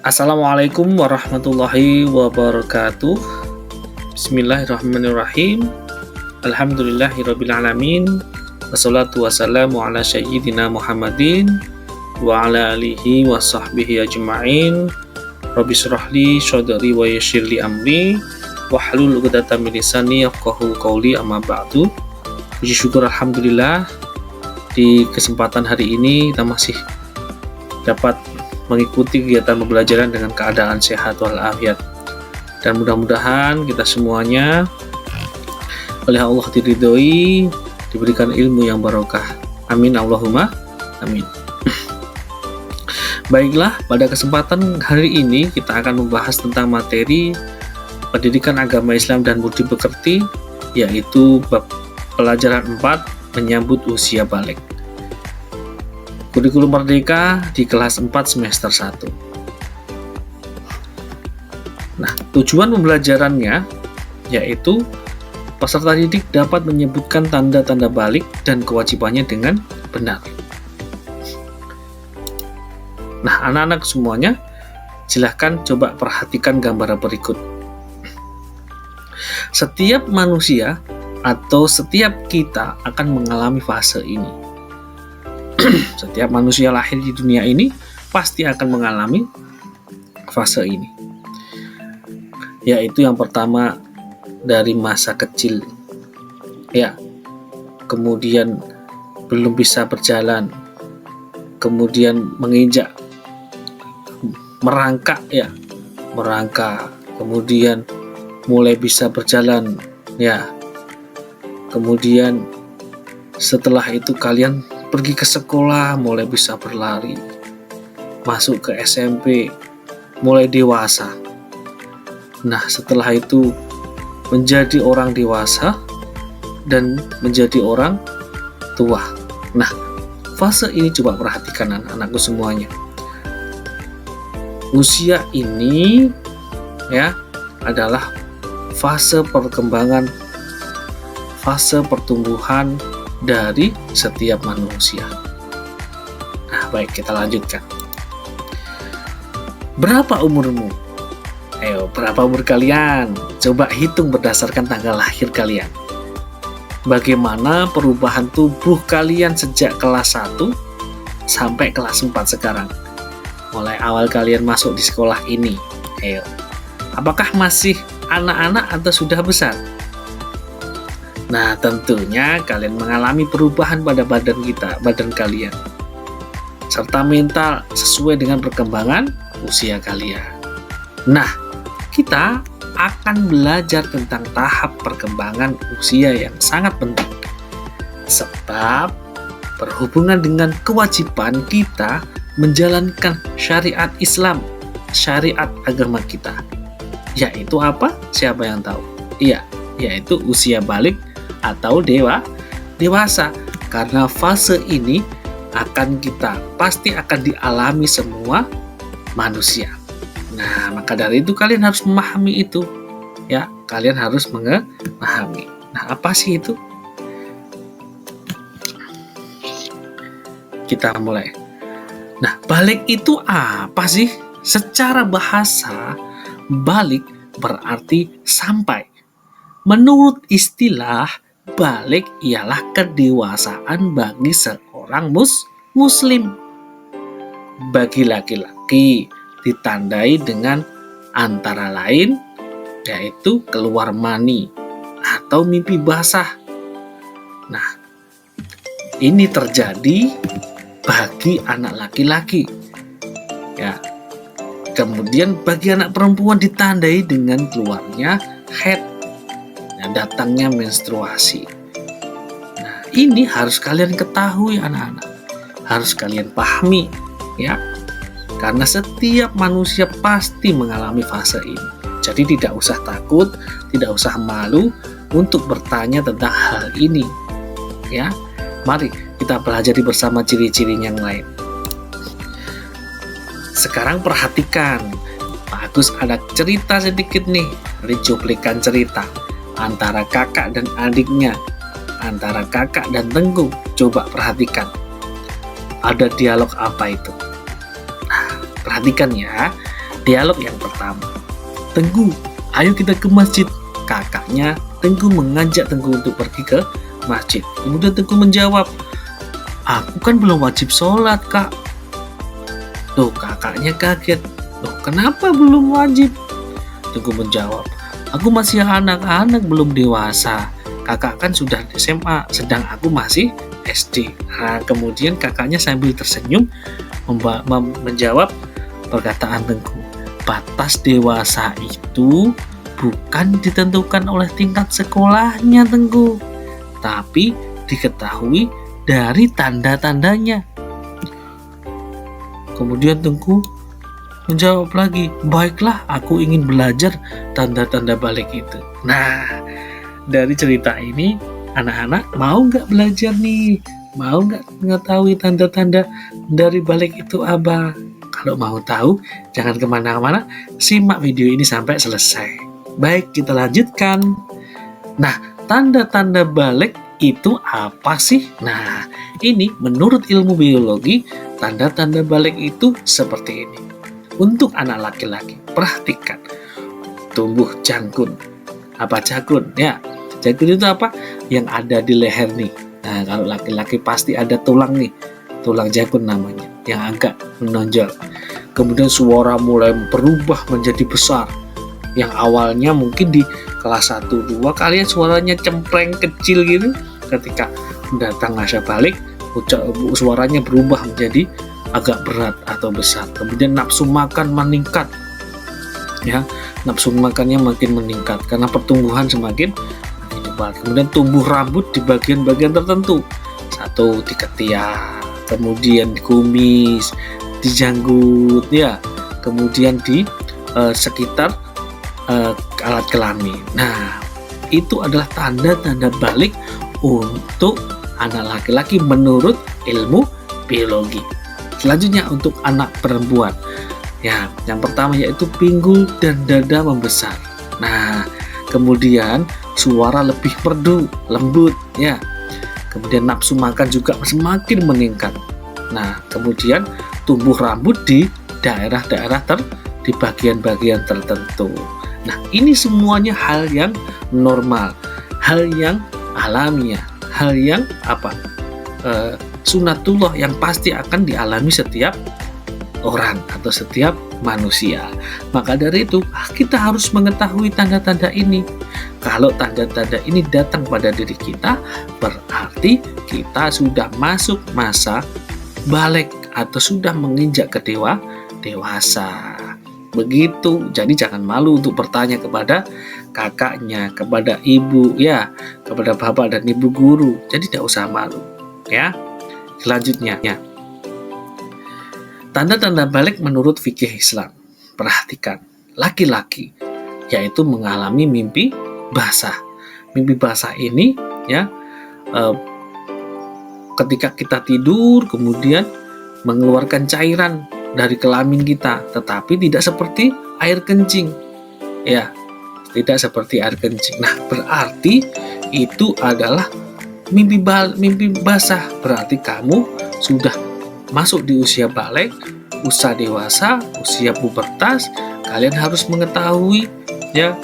Assalamualaikum warahmatullahi wabarakatuh. Bismillahirrahmanirrahim. Alhamdulillahirrabbilalamin. Wassalatu wassalamu ala sayyidina Muhammadin wa ala alihi wa sahbihi ajma'in. Rabbi syrahli sadri wa yassirli amri wahlul 'uqdatam min lisani yafqahu qawli, amma ba'du. Puji syukur alhamdulillah, di kesempatan hari ini kita masih dapat mengikuti kegiatan pembelajaran dengan keadaan sehat walafiat, dan mudah-mudahan kita semuanya oleh Allah diridhoi, diberikan ilmu yang barokah. Amin Allahumma amin. Baiklah, pada kesempatan hari ini kita akan membahas tentang materi pendidikan agama Islam dan budi pekerti, yaitu bab pelajaran 4, menyambut usia balik. Kurikulum Merdeka di kelas 4 semester 1. Nah, tujuan pembelajarannya yaitu peserta didik dapat menyebutkan tanda-tanda balik dan kewajibannya dengan benar. Nah, anak-anak semuanya, silahkan coba perhatikan gambar berikut. Setiap manusia atau setiap kita akan mengalami fase ini. Setiap manusia lahir di dunia ini pasti akan mengalami fase ini, yaitu yang pertama dari masa kecil, ya, kemudian belum bisa berjalan, kemudian menginjak merangkak, kemudian mulai bisa berjalan, ya, kemudian setelah itu kalian pergi ke sekolah, mulai bisa berlari, masuk ke SMP, mulai dewasa. Nah, setelah itu menjadi orang dewasa dan menjadi orang tua. Nah, fase ini coba perhatikan anak-anakku semuanya. Usia ini ya adalah fase perkembangan, fase pertumbuhan dari setiap manusia. Nah, baik, kita lanjutkan. Berapa umurmu? Ayo, berapa umur kalian? Coba hitung berdasarkan tanggal lahir kalian. Bagaimana perubahan tubuh kalian sejak kelas 1 sampai kelas 4 sekarang? Mulai awal kalian masuk di sekolah ini. Ayo, apakah masih anak-anak atau sudah besar? Nah, tentunya kalian mengalami perubahan pada badan kalian, serta mental sesuai dengan perkembangan usia kalian. Nah, kita akan belajar tentang tahap perkembangan usia yang sangat penting, sebab berhubungan dengan kewajiban kita menjalankan syariat Islam, syariat agama kita. Yaitu apa? Siapa yang tahu? Iya, yaitu usia balik atau dewasa, karena fase ini pasti akan dialami semua manusia. Nah, maka dari itu kalian harus memahami itu, ya, kalian harus memahami. Nah, apa sih itu? Kita mulai. Nah, balik itu apa sih? Secara bahasa, balik berarti sampai. Menurut istilah, balik ialah kedewasaan bagi seorang muslim. Bagi laki-laki ditandai dengan antara lain yaitu keluar mani atau mimpi basah. Nah, ini terjadi bagi anak laki-laki, ya. Kemudian bagi anak perempuan ditandai dengan keluarnya haid, datangnya menstruasi. Nah, ini harus kalian ketahui anak-anak, harus kalian pahami, ya, karena setiap manusia pasti mengalami fase ini. Jadi tidak usah takut, tidak usah malu untuk bertanya tentang hal ini, ya. Mari kita pelajari bersama ciri-ciri yang lain. Sekarang perhatikan, Pak Agus ada cerita sedikit nih, dari cuplikan cerita antara kakak dan adiknya, antara kakak dan Tengku. Coba perhatikan, ada dialog apa itu? Nah, perhatikan ya, Dialog yang pertama, Tengku, ayo kita ke masjid. Kakaknya Tengku mengajak Tengku untuk pergi ke masjid. Kemudian Tengku menjawab, aku kan belum wajib sholat, Kak. Tuh, kakaknya kaget. Loh, kenapa belum wajib? Tengku menjawab, aku masih anak-anak, belum dewasa. Kakak kan sudah SMA, sedang aku masih SD. Nah, kemudian kakaknya sambil tersenyum menjawab perkataan Tengku, batas dewasa itu bukan ditentukan oleh tingkat sekolahnya, Tengku, tapi diketahui dari tanda-tandanya. Kemudian Tengku menjawab lagi, baiklah, aku ingin belajar tanda-tanda balik itu. Nah, dari cerita ini anak-anak mau nggak belajar nih? Mau nggak mengetahui tanda-tanda dari balik itu apa? Kalau mau tahu, jangan kemana-mana, simak video ini sampai selesai. Baik, kita lanjutkan. Nah, tanda-tanda balik itu apa sih? Nah, ini menurut ilmu biologi, tanda-tanda balik itu seperti ini. Untuk anak laki-laki, perhatikan, tumbuh jangkun. Apa jangkun? Ya, jangkun itu apa? Yang ada di leher nih. Nah, kalau laki-laki pasti ada tulang nih, tulang jangkun namanya, yang agak menonjol. Kemudian suara mulai berubah menjadi besar. Yang awalnya mungkin di kelas 1-2 kalian suaranya cempreng kecil gitu, ketika datang masa balik suaranya berubah menjadi agak berat atau besar. Kemudian nafsu makan meningkat, ya, nafsu makannya makin meningkat karena pertumbuhan semakin cepat. Kemudian tumbuh rambut di bagian-bagian tertentu, satu di ketiak, kemudian di kumis, di janggut, ya, kemudian di sekitar alat kelamin. Nah, itu adalah tanda-tanda balik untuk anak laki-laki menurut ilmu biologi. Selanjutnya untuk anak perempuan, ya, yang pertama yaitu pinggul dan dada membesar. Nah, kemudian suara lebih merdu, lembut, ya. Kemudian nafsu makan juga semakin meningkat. Nah, kemudian tumbuh rambut di daerah-daerah di bagian-bagian tertentu. Nah, ini semuanya hal yang normal, hal yang alamiah, hal yang sunatullah yang pasti akan dialami setiap orang atau setiap manusia. Maka dari itu kita harus mengetahui tanda-tanda ini. Kalau tanda-tanda ini datang pada diri kita, berarti kita sudah masuk masa balik atau sudah menginjak ke dewasa. Begitu. Jadi jangan malu untuk bertanya kepada kakaknya, kepada ibu, ya, kepada bapak dan ibu guru. Jadi tidak usah malu, ya. Selanjutnya, ya, tanda-tanda balik menurut fikih Islam. Perhatikan, laki-laki yaitu mengalami mimpi basah. Mimpi basah ini, ya, ketika kita tidur kemudian mengeluarkan cairan dari kelamin kita, tetapi tidak seperti air kencing, ya, tidak seperti air kencing. Nah, berarti itu adalah mimpi basah. Berarti kamu sudah masuk di usia balik, usia dewasa, usia pubertas. Kalian harus mengetahui, ya,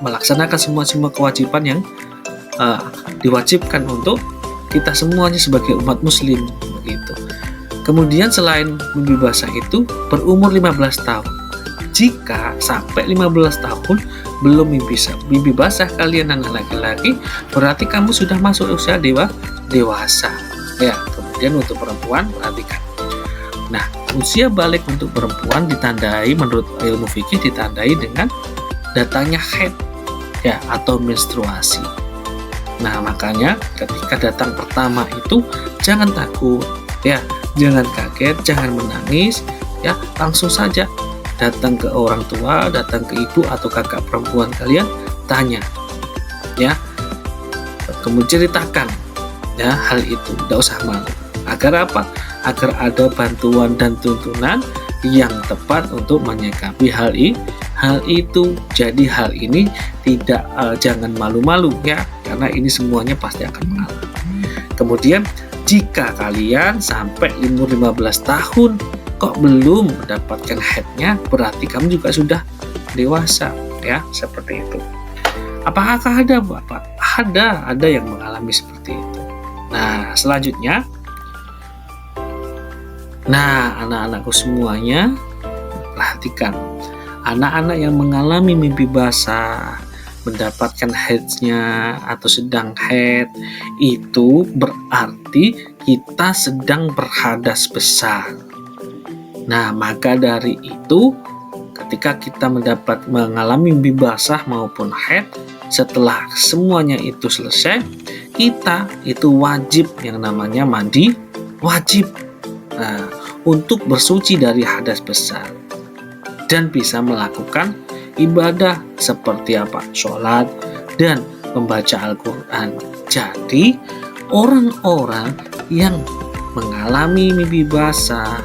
melaksanakan semua kewajiban yang diwajibkan untuk kita semuanya sebagai umat muslim, begitu. Kemudian selain mimpi basah itu, berumur 15 tahun. Jika sampai 15 tahun belum mimpi basah kalian anak laki-laki, berarti kamu sudah masuk usia dewasa. Ya, kemudian untuk perempuan, perhatikan. Nah, usia balik untuk perempuan ditandai menurut ilmu fikih ditandai dengan datangnya haid, ya, atau menstruasi. Nah, makanya ketika datang pertama itu jangan takut, ya, jangan kaget, jangan menangis, ya, langsung saja datang ke orang tua, datang ke ibu atau kakak perempuan kalian, tanya, ya, kemudian ceritakan, ya, hal itu, tidak usah malu. Agar apa? Agar ada bantuan dan tuntunan yang tepat untuk menyikapi hal itu. Jadi hal ini tidak jangan malu-malu, ya, karena ini semuanya pasti akan mengalami. Kemudian jika kalian sampai umur 15 tahun kok belum mendapatkan haidnya, berarti kamu juga sudah dewasa, ya, seperti itu. Apakah ada Bapak? Ada yang mengalami seperti itu. Nah, selanjutnya, anak-anakku semuanya, perhatikan. Anak-anak yang mengalami mimpi basah, mendapatkan haidnya atau sedang haid, itu berarti kita sedang berhadas besar. Nah, maka dari itu, ketika kita mengalami mimpi basah maupun haid, setelah semuanya itu selesai, kita itu wajib yang namanya mandi wajib, untuk bersuci dari hadas besar dan bisa melakukan ibadah seperti apa? Sholat dan membaca Al-Quran. Jadi orang-orang yang mengalami mimpi basah,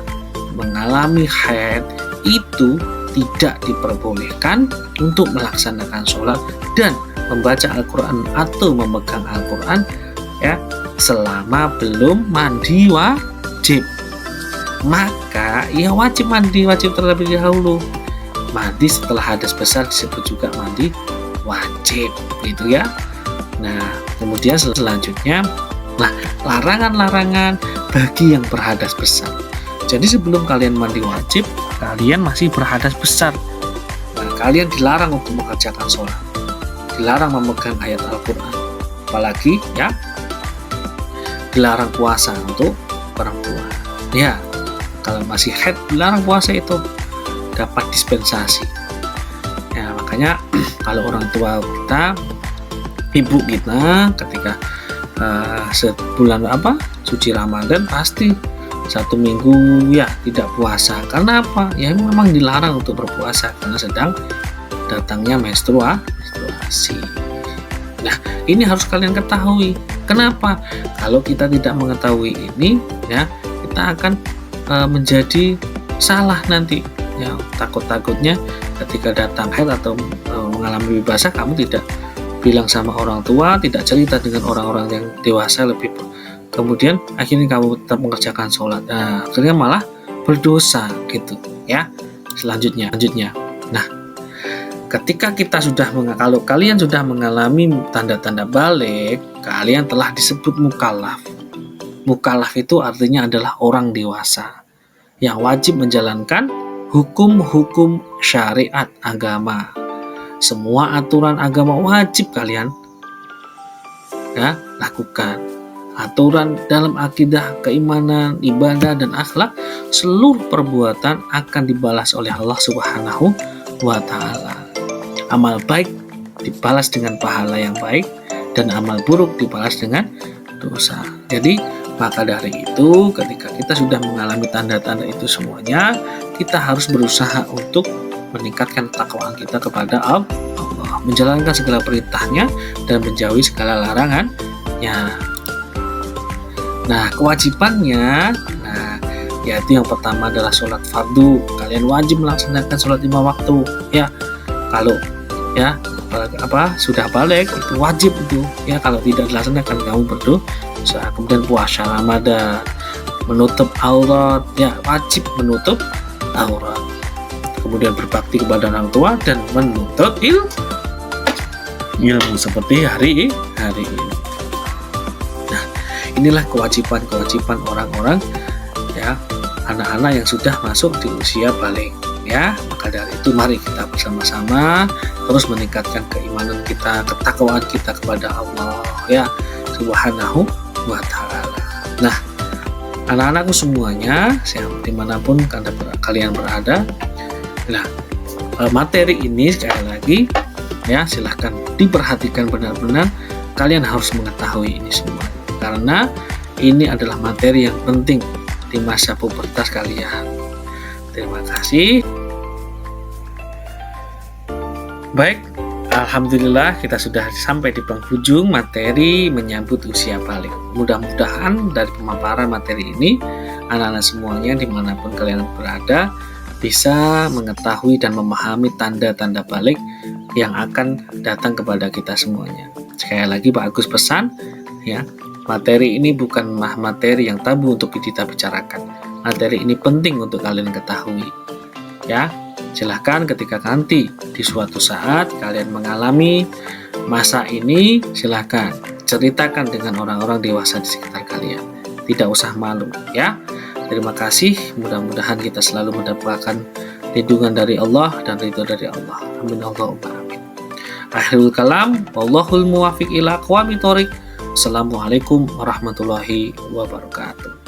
mengalami haid, itu tidak diperbolehkan untuk melaksanakan sholat dan membaca Al-Quran atau memegang Al-Quran, ya, selama belum mandi wajib. Maka ia wajib mandi wajib terlebih dahulu. Mandi setelah hadas besar disebut juga mandi wajib, gitu ya. Nah, kemudian selanjutnya, larangan-larangan bagi yang berhadas besar. Jadi sebelum kalian mandi wajib, kalian masih berhadas besar. Nah, kalian dilarang untuk mengerjakan sholat, dilarang memegang ayat Al-Quran, apalagi ya dilarang puasa untuk perempuan. Ya, kalau masih haid dilarang puasa itu, dapat dispensasi. Ya, makanya kalau orang tua kita, ibu kita, ketika sebulan suci Ramadan, pasti 1 minggu ya tidak puasa. Karena apa? Ya memang dilarang untuk berpuasa karena sedang datangnya menstruasi. Nah, ini harus kalian ketahui. Kenapa? Kalau kita tidak mengetahui ini, ya kita akan menjadi salah nanti. Ya, takut-takutnya ketika datang haid atau mengalami mimpi basah, kamu tidak bilang sama orang tua, tidak cerita dengan orang-orang yang dewasa lebih, kemudian akhirnya kamu tetap mengerjakan sholat. Nah, akhirnya malah berdosa gitu ya. Selanjutnya. Nah, ketika kita kalau kalian sudah mengalami tanda-tanda balik, kalian telah disebut mukallaf. Mukallaf itu artinya adalah orang dewasa yang wajib menjalankan hukum-hukum syariat agama. Semua aturan agama wajib kalian ya lakukan. Aturan dalam akidah, keimanan, ibadah, dan akhlak, seluruh perbuatan akan dibalas oleh Allah Subhanahu wa Ta'ala. Amal baik dibalas dengan pahala yang baik, dan amal buruk dibalas dengan dosa. Jadi maka dari itu, ketika kita sudah mengalami tanda-tanda itu semuanya, kita harus berusaha untuk meningkatkan takwaan kita kepada Allah, menjalankan segala perintahnya dan menjauhi segala larangannya. Nah, kewajibannya, yaitu yang pertama adalah sholat fardu. Kalian wajib melaksanakan sholat 5 waktu. Ya, kalau sudah balik itu wajib itu. Ya, kalau tidak dilaksanakan kamu berdosa. Kemudian puasa Ramadan, menutup aurat, ya wajib menutup aurat. Kemudian berbakti kepada orang tua dan menuntut ilmu seperti hari ini. Nah, inilah kewajiban orang-orang ya, anak-anak yang sudah masuk di usia balik ya. Maka dari itu mari kita bersama-sama terus meningkatkan keimanan kita, ketakwaan kita kepada Allah ya Subhanahu wa Ta'ala. Nah, anak-anakku semuanya, dimanapun kalian berada, nah materi ini sekali lagi ya silahkan diperhatikan benar-benar. Kalian harus mengetahui ini semua karena ini adalah materi yang penting di masa pubertas kalian. Terima kasih. Baik, alhamdulillah kita sudah sampai di penghujung materi menyambut usia balik. Mudah-mudahan dari pemaparan materi ini, anak-anak semuanya dimanapun kalian berada bisa mengetahui dan memahami tanda-tanda balik yang akan datang kepada kita semuanya. Sekali lagi Pak Agus pesan ya, Materi ini bukan materi yang tabu untuk kita bicarakan. Materi ini penting untuk kalian ketahui. Ya, silahkan ketika nanti di suatu saat kalian mengalami masa ini, silahkan ceritakan dengan orang-orang dewasa di sekitar kalian. Tidak usah malu, ya. Terima kasih, mudah-mudahan kita selalu mendapatkan lindungan dari Allah dan ridho dari Allah. Amin Allahumma amin. Akhirul kalam, wallahul muwafiq ila aqwamit thoriq. Assalamualaikum warahmatullahi wabarakatuh.